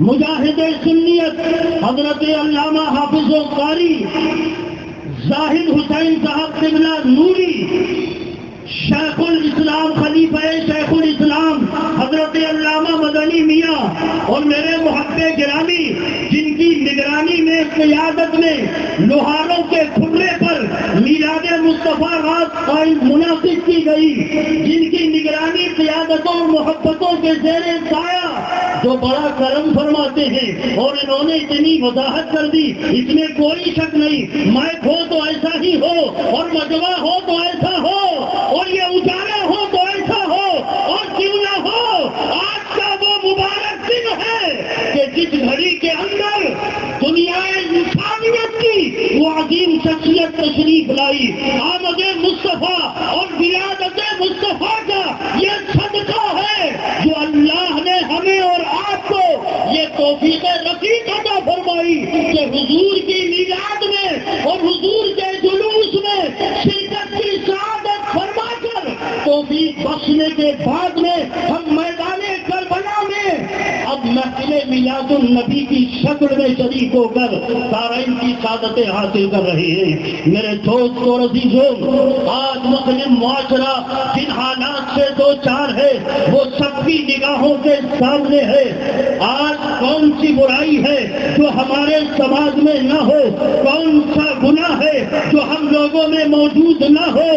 مجاہد سنیت حضرت علامہ حافظ و قاری زاہد حسین صاحب قبلہ نوری، شیخ الاسلام خلیفہ شیخ الاسلام حضرت علامہ مدنی میاں اور میرے محب گرامی، جن کی نگرانی میں قیادت میں لوہاروں کے کھرے پر میلاد مصطفیٰ رات منعقد کی گئی، جن کی نگرانی قیادتوں اور محبتوں کے زیر سایہ جو بڑا کرم فرماتے ہیں، اور انہوں نے اتنی وضاحت کر دی، اس میں کوئی شک نہیں، مائک ہو تو ایسا ہی ہو، اور مجمع ہو تو ایسا ہو، اور یہ اجالا ہو تو ایسا ہو، اور کیوں نہ ہو آج کا وہ مبارک دن ہے کہ جس گھڑی کے اندر دنیا انسانیت کی وہ عظیم شخصیت تشریف لائی، آمد مصطفیٰ اور ولادت مصطفیٰ کا یہ صدقہ ہے جو اللہ نے ہمیں اور آپ کو یہ توفیق رفیق عطا فرمائی کہ حضور کی میلاد میں اور حضور کے جلوس میں شرکت کی سعادت فرما کر توفیق بخشنے کے بعد میں ہم میدان کربلا میں اب محفل میلاد النبی کی شکل میں شریک ہو کر دارین کی سعادتیں حاصل کر رہے ہیں۔ میرے دوست اور عزیزوں، آج مسلم معاشرہ جن حالات سے دو چار ہے وہ سب کی نگاہوں کے سامنے ہے۔ آج کون سی برائی ہے جو ہمارے سماج میں نہ ہو، کون سا گناہ ہے جو ہم لوگوں میں موجود نہ ہو،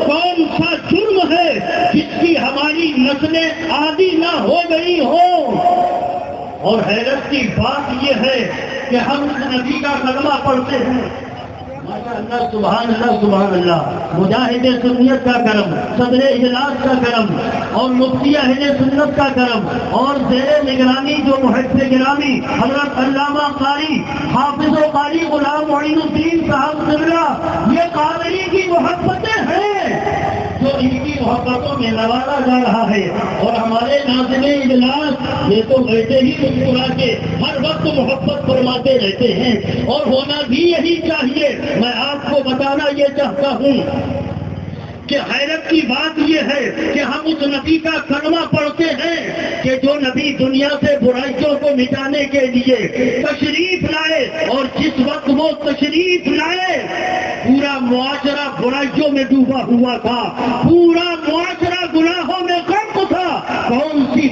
کون سا جرم ہے جس کی ہماری نسلیں عادی نہ ہو گئی ہو۔ اور حیرت کی بات یہ ہے کہ ہم اس نبی کا کلمہ پڑھتے ہیں، اللہ سبحان اللہ سبحان اللہ، مجاہد سنیت کا کرم، صدر اجلاس کا کرم، اور مفتی اہل سنت کا کرم، اور زیر نگرانی جو محب گرامی حضرت علامہ قاری حافظ و قاری غلام معین الدین صاحب قبلہ، یہ قادری کی محبتیں ہیں جو ان کی محبتوں میں نوازا جا رہا ہے۔ اور ہمارے ناظرین اجلاس یہ تو بیٹھے ہی مسکرا کے ہر وقت محبت فرماتے رہتے ہیں، اور ہونا بھی یہی چاہیے۔ میں آپ کو بتانا یہ چاہتا ہوں کہ حیرت کی بات یہ ہے کہ ہم اس نبی کا کلمہ پڑھتے ہیں کہ جو نبی دنیا سے برائیوں کو مٹانے کے لیے تشریف لائے، اور جس وقت وہ تشریف لائے پورا معاشرہ برائیوں میں ڈوبا ہوا تھا، پورا معاشرہ گناہوں میں غرق تھا۔ کون سی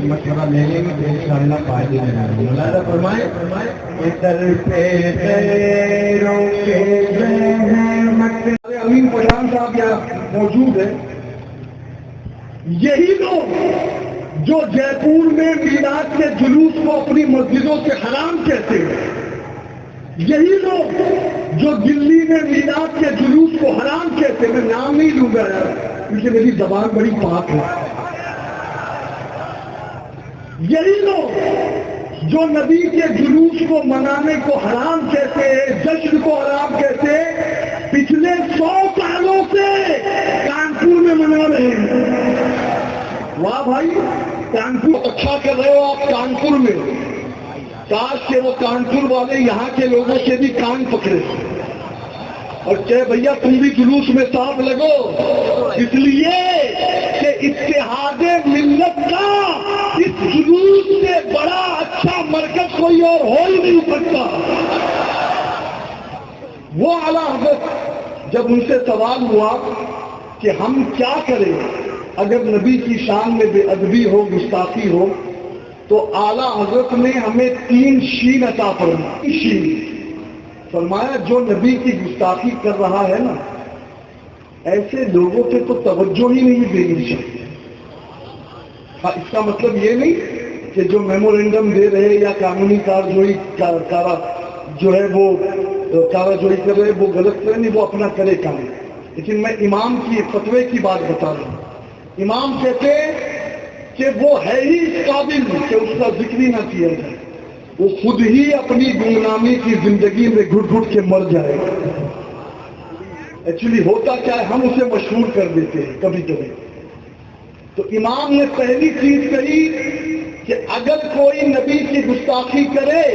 مشورہ لے لیں گے تو انشاءاللہ فائدے میں آئیں گے۔ مولانا فرمائے امین پٹھان صاحب یہاں موجود ہیں، یہی لوگ جو جے پور میں میلاد کے جلوس کو اپنی مسجدوں سے حرام کہتے ہیں، یہی لوگ جو دلی میں میلاد کے جلوس کو حرام کہتے ہیں، میں نام نہیں لوں گا یار کیونکہ میری زبان بڑی پاک ہے، یہی لوگ جو نبی کے جلوس کو منانے کو حرام کہتے ہیں، جشن کو حرام کہتے ہیں، پچھلے 100 سالوں سے کانپور میں منا رہے ہیں۔ واہ بھائی، کانپور اچھا کر رہے ہو آپ کانپور میں، کاش کہ وہ کانپور والے یہاں کے لوگوں سے بھی کان پکڑے اور کہ بھیا تم بھی جلوس میں ساتھ لگو، اس لیے کہ اتحاد ملت کا اس جلوس سے بڑا اچھا مرکز کوئی اور ہو ہی نہیں سکتا۔ وہ اعلیٰ حضرت جب ان سے سوال ہوا کہ ہم کیا کریں اگر نبی کی شان میں بے ادبی ہو، گستاخی ہو، تو اعلیٰ حضرت نے ہمیں 3 شین عطا فرمائی۔ شین فرمایا جو نبی کی گستاخی کر رہا ہے نا، ایسے لوگوں سے تو توجہ ہی نہیں دینی چاہیے۔ اس کا مطلب یہ نہیں کہ جو میمورینڈم دے رہے یا قانونی کارجوئی جو ہے وہ کارجوئی کر رہے وہ غلط کرے، نہیں، وہ اپنا کرے کام، لیکن میں امام کی فتوے کی بات بتا رہا ہوں. امام کہتے کہ وہ ہے ہی اس قابل کہ اس کا ذکر ہی نہ کیا جائے، وہ خود ہی اپنی گمنامی کی زندگی میں گھٹ گھٹ کے مر جائے گا. ایکچولی ہوتا کیا ہے، ہم اسے مشہور کر دیتے ہیں کبھی کبھی. تو امام نے پہلی چیز کہی کہ اگر کوئی نبی کی گستاخی کرے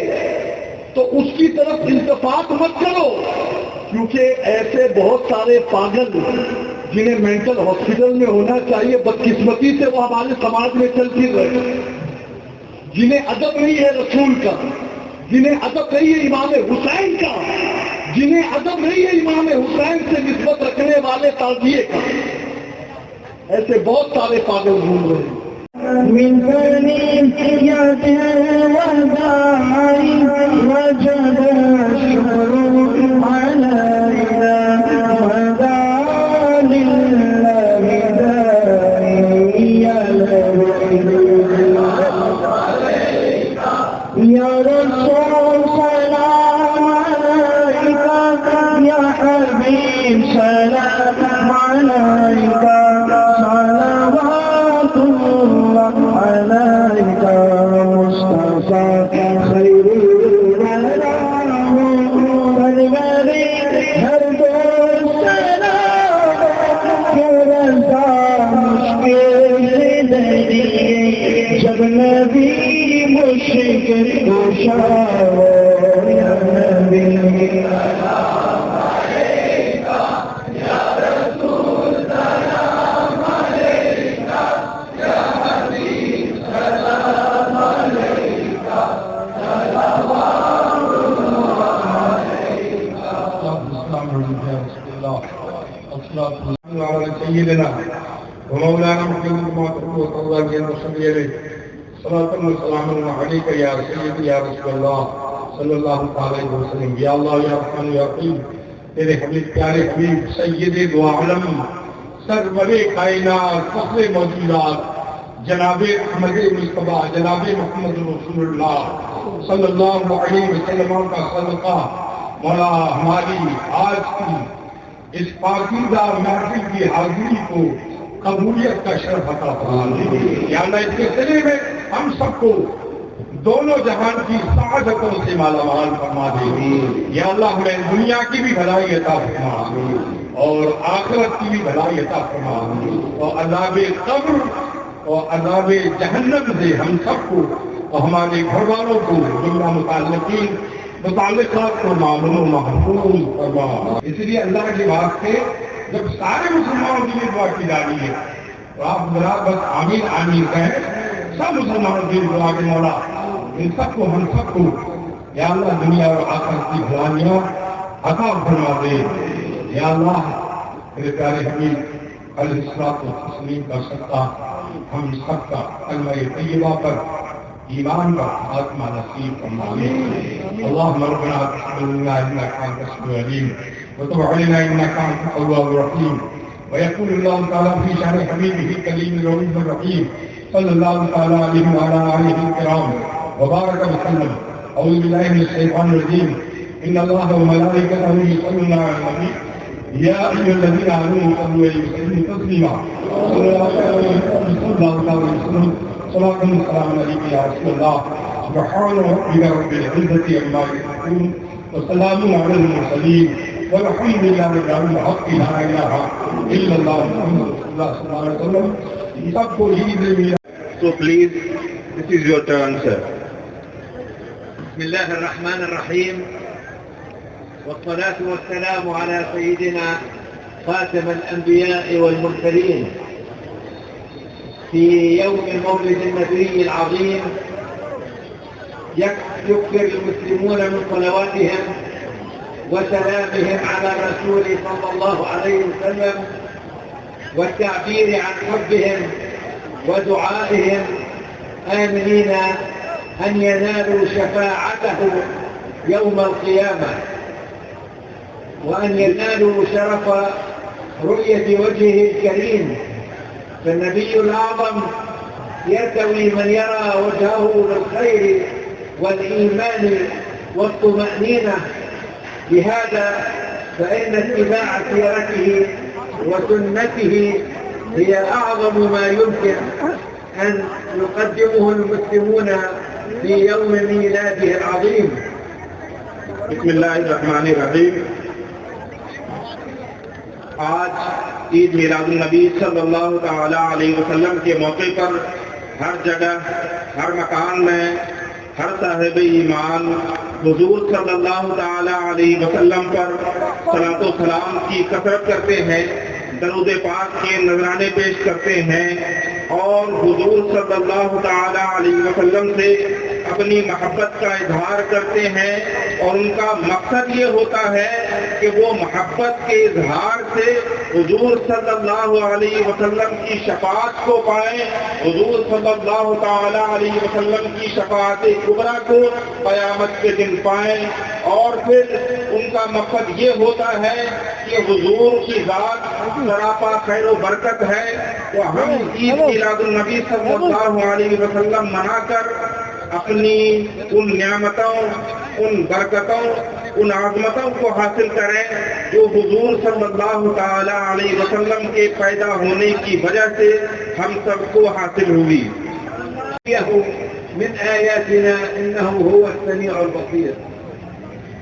تو اس کی طرف التفات مت کرو، کیونکہ ایسے بہت سارے پاگل جنہیں مینٹل ہاسپٹل میں ہونا چاہیے، بدقسمتی سے وہ ہمارے سماج میں چل پھر رہے، جنہیں ادب نہیں ہے رسول کا، جنہیں ادب نہیں ہے امام حسین کا، جنہیں ادب نہیں ہے امام حسین سے نسبت رکھنے والے تعزیے کا. ایسے بہت سارے پاگل گھوم رہے ہیں. من بنية الوداع وجب الشكر علينا وداع لله داعي يا رسول سلام عليك يا حبيب سلام عليك صلوات الله عليك مصطفى خير البلاد والبريد هر دور سلام کرتا مشکل زندگی جب نبی مشکل کشا یا نبی سيدنا ومولانا محمد صلى الله عليه وسلم صلاة وسلام عليك يا سيدي يا رسول الله صلى الله عليه وسلم. یا اللہ یا رحمان یا رحیم، تیرے حبیب پیارے حبیب سید دو عالم سرور کائنات فخر موجودات جناب احمد مصطفیٰ جناب محمد رسول اللہ صلی اللہ علیہ وسلم کا صدقہ مولا ہماری آج کی اس پاکیزہ محفل کی حاضری کو قبولیت کا شرف عطا فرما. یا اللہ اس کے سلے میں ہم سب کو دونوں جہان کی سعادتوں سے مالا مال فرما دے. یا اللہ ہمیں دنیا کی بھی بھلائی عطا فرما اور آخرت کی بھی بھلائی عطا فرما اور عذاب قبر اور عذاب جہنم سے ہم سب کو اور ہمارے گھر والوں کو دنیا متعلقات کو معلوم و محفوظ فرما. اس لیے اللہ کی بات سے جب سارے مسلمانوں کے لیے دعا کی جا رہی ہے تو آپ ذرا بس آمین آمین کہیں. سب مسلمانوں کے لیے دعا کے مولا ان سب کو ہم سب کو یا اللہ دنیا اور آخرت کی بھلائیاں عطا فرما دے. یا اللہ میرے پیارے حبیب علیہ الصلوۃ والتسلیم کا صدقہ ہم سب کا کلمہ طیبہ پر ایمان کا خاتمہ نصیب فرما دے. اللهم ربنا تقبل منا انك انت السميع العليم وتب علينا انك انت التواب الرحيم. ويقول الله تعالى في شأن حبيبه الكريم الرؤوف الرحيم صلى الله تعالى عليه وعلى آله الكرام وبارك وسلم. أعوذ بالله من الشيطان الرجيم. إن الله وملائكته يصلون على النبي يا أيها الذين آمنوا صلوا عليه وسلموا تسليما. صلى الله عليه وسلم صلاة والسلام عليك يا رسول الله. سبحان ربك رب العزة عما يصفون وسلام على المرسلين والحمد لله رب العالمين. حق لا إله إلا الله محمد رسول الله صلى الله عليه وسلم. سب کو عید مبارک. So please, this is your turn, sir. بسم الله الرحمن الرحيم والصلاة والسلام على سيدنا خاتم الأنبياء والمرسلين في يوم مولد النبي العظيم. يكثر المسلمون من صلواتهم وسلامهم على الرسول صلى الله عليه وسلم والتعبير عن حبهم ودعائهم آمنين أن ينالوا شفاعته يوم القيامة وأن ينالوا شرف رؤية وجهه الكريم. فالنبي الأعظم يرتوي من يرى وجهه بالخير والإيمان والطمأنينة. لهذا فإن اتباع سيرته وسنته هي أعظم ما يمكن أن يقدمه المسلمون في يوم ميلاده العظيم. بسم اللہ الرحمن الرحیم. آج عید میلاد النبی صلی اللہ تعالی علیہ وسلم کے موقع پر ہر جگہ، ہر مکان میں ہر صاحب ایمان حضور صلی اللہ تعالی علیہ وسلم پر صلاۃ و سلام کی کثرت کرتے ہیں، درود پاک کے نذرانے پیش کرتے ہیں اور حضور صلی اللہ تعالی علیہ وسلم سے اپنی محبت کا اظہار کرتے ہیں. اور ان کا مقصد یہ ہوتا ہے کہ وہ محبت کے اظہار سے حضور صلی اللہ علیہ وسلم کی شفاعت کو پائیں، حضور صلی اللہ تعالی علیہ وسلم کی شفاعت کبریٰ کو قیامت کے دن پائیں. اور پھر ان کا مقصد یہ ہوتا ہے کہ حضور کی ذات سراپا خیر و برکت ہے، تو ہم عید میلاد النبی صلی اللہ علیہ وسلم منا کر اپنی ان نعمتوں، ان برکتوں، ان عظمتوں کو حاصل کریں جو حضور صلی اللہ تعالی علیہ وسلم کے پیدا ہونے کی وجہ سے ہم سب کو حاصل ہوئی. من آیاتنا انه هو السميع البصير.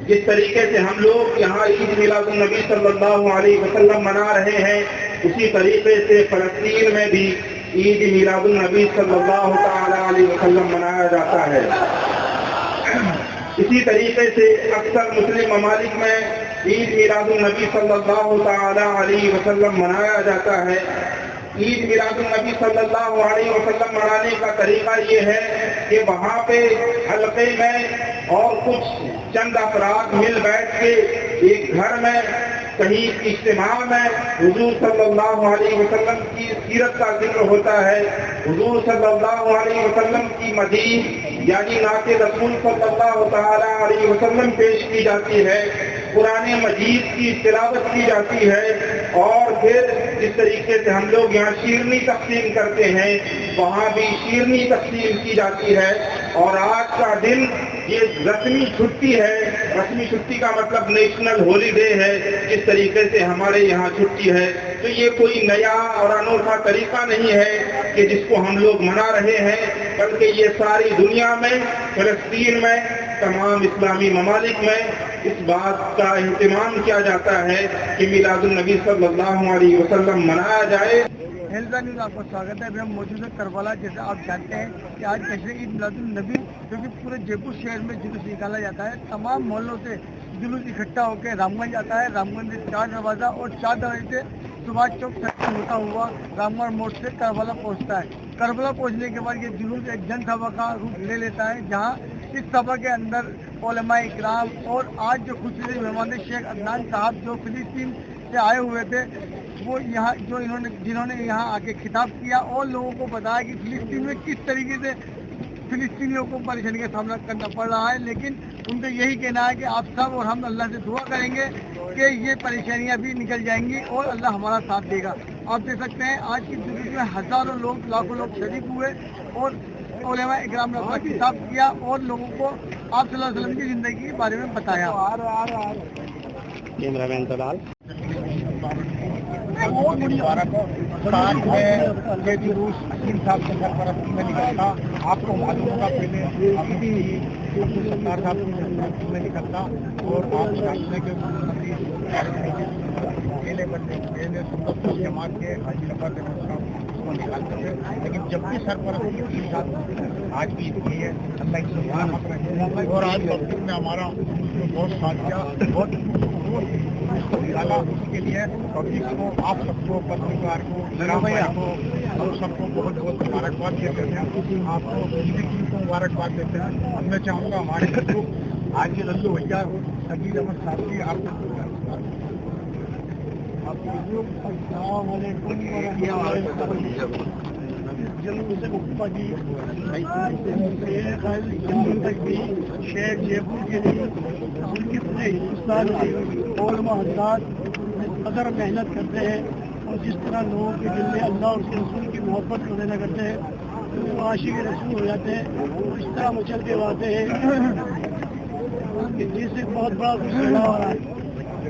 جس طریقے سے ہم لوگ یہاں عید میلاد النبی صلی اللہ علیہ وسلم منا رہے ہیں، اسی طریقے سے فلسطین میں بھی عید میلاد النبی صلی اللہ تعالی علیہ وسلم منایا جاتا ہے. اسی طریقے سے اکثر مسلم ممالک میں عید میلاد النبی صلی اللہ تعالی علیہ وسلم منایا جاتا ہے. عید میلاد النبی صلی اللہ علیہ وسلم منانے کا طریقہ یہ ہے کہ وہاں پہ حلقے میں اور کچھ چند افراد مل بیٹھ کے ایک گھر میں کہیں اجتماع میں حضور صلی اللہ علیہ وسلم کی سیرت کا ذکر ہوتا ہے، حضور صلی اللہ علیہ وسلم کی مدیح یعنی نعت رسول صلی اللہ تعالی علیہ وسلم پیش کی جاتی ہے، قرآن مجید کی تلاوت کی جاتی ہے. اور پھر جس طریقے سے ہم لوگ یہاں شیرنی تقسیم کرتے ہیں وہاں بھی شیرنی تقسیم کی جاتی ہے. اور آج کا دن یہ رسمی چھٹی ہے، رسمی چھٹی کا مطلب نیشنل ہولی ڈے ہے، جس طریقے سے ہمارے یہاں چھٹی ہے. تو یہ کوئی نیا اور انوکھا طریقہ نہیں ہے کہ جس کو ہم لوگ منا رہے ہیں، بلکہ یہ ساری دنیا میں، فلسطین میں، تمام اسلامی ممالک میں اس بات کا اہتمام کیا جاتا ہے کہ میلاد النبی صلی اللہ علیہ وسلم منایا جائے. ہلزا نیوز آپ کا سواگت ہے. ابھی ہم موجود ہیں کربلا. جیسے آپ جانتے ہیں کہ آج جشن عید میلاد النبی جو کہ پورے جے پور شہر میں جلوس نکالا جاتا ہے، تمام محلوں سے جلوس اکٹھا ہو کے رام گنج آتا ہے. رام گنج سے 4 دروازہ اور 4 دروازے سے سبھاش چوک سرکل ہوتا ہوا رام گڑھ موڑ سے کربلا پہنچتا ہے. کربلا پہنچنے کے بعد یہ جلوس ایک جن سبھا کا روپ لے لیتا ہے، جہاں اس سبھا کے اندر علماء اکرام اور آج جو خصوصی مہمان شیخ عدنان صاحب جو فلسطین سے آئے ہوئے تھے، وہ یہاں جنہوں نے یہاں آ کے خطاب کیا اور لوگوں کو بتایا کہ فلسطین میں کس طریقے سے فلسطینیوں کو پریشانی کا سامنا کرنا پڑ رہا ہے. لیکن ان کا یہی کہنا ہے کہ آپ سب اور ہم اللہ سے دعا کریں گے کہ یہ پریشانیاں بھی نکل جائیں گی اور اللہ ہمارا ساتھ دے گا. آپ دیکھ سکتے ہیں آج کی جلوس میں ہزاروں لوگ، لاکھوں لوگ شریک ہوئے اور علماء اکرام نے اپنا خطاب کیا اور لوگوں کو آپ صلی اللہ علیہ وسلم کی زندگی کے بارے میں بتایا. ساتھ میں یہ جلوس حکیم صاحب کے سرپرستی میں نکلتا. آپ کو معلوم ہوگا پہلے سرکار صاحب کی سرپرستی میں نکلتا اور آپ جانتے کہ اکیلے بندے سنت جماعت کے حاجی رفعت احمد صاحب اس کو نکالتے تھے. لیکن جب بھی سرپرستی حکیم صاحب آج بھی اتنی ہے، اللہ کی سلامت رہے. اور آج وقت میں ہمارا بہت ساتھ کیا، بہت نکالا. اس کے لیے پبلک کو، آپ سب کو، پترکار کو، بھائی کو، ہم سب کو بہت بہت مبارکباد دیتے ہیں. آپ کو زندگی کو مبارکباد دیتے ہیں. اب میں چاہوں گا ہمارے لوگ آج یہ للو بھیا سگیر احمد صاحب کی آپ کو السلام علیکم جلوس اقبا جی شہر جے پور کے لیے ان کے پورے ہندوستان کے علماء حضرات قدر محنت کرتے ہیں اور جس طرح لوگوں کے دل میں اللہ اور اس کے رسول کی محبت کو دینا کرتے ہیں تو وہ عاشق رسول ہو جاتے ہیں. اس طرح مچل کے آتے ہیں کہ جس سے بہت بڑا کچھ ہو رہا ہے.